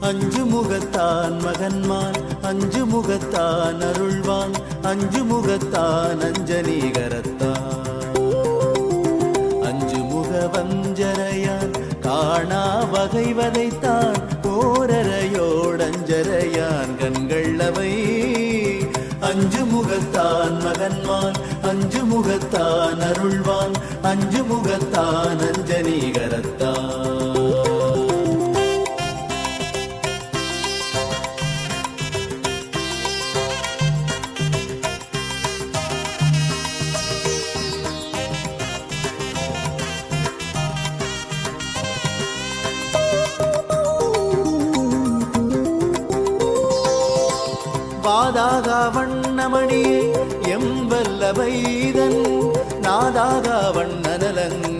அஞ்சு முகத்தான் மகன்மான் அஞ்சு முகத்தான் அருள்வான் அஞ்சு முகத்தான் அஞ்சனீகரத்தான் அஞ்சு முக வஞ்சரையான் காணா வகை வதைத்தான் ஓரறையோடஞ்சரையான் கண்கள் அவை அஞ்சு முகத்தான் மகன்மான் அஞ்சு முகத்தான் அருள்வான் அஞ்சு முகத்தான் அஞ்சனீகரத்தான் வாதாக வண்ணமணியே எம்பல்ல வைதன் நாதாக வண்ணனலங்க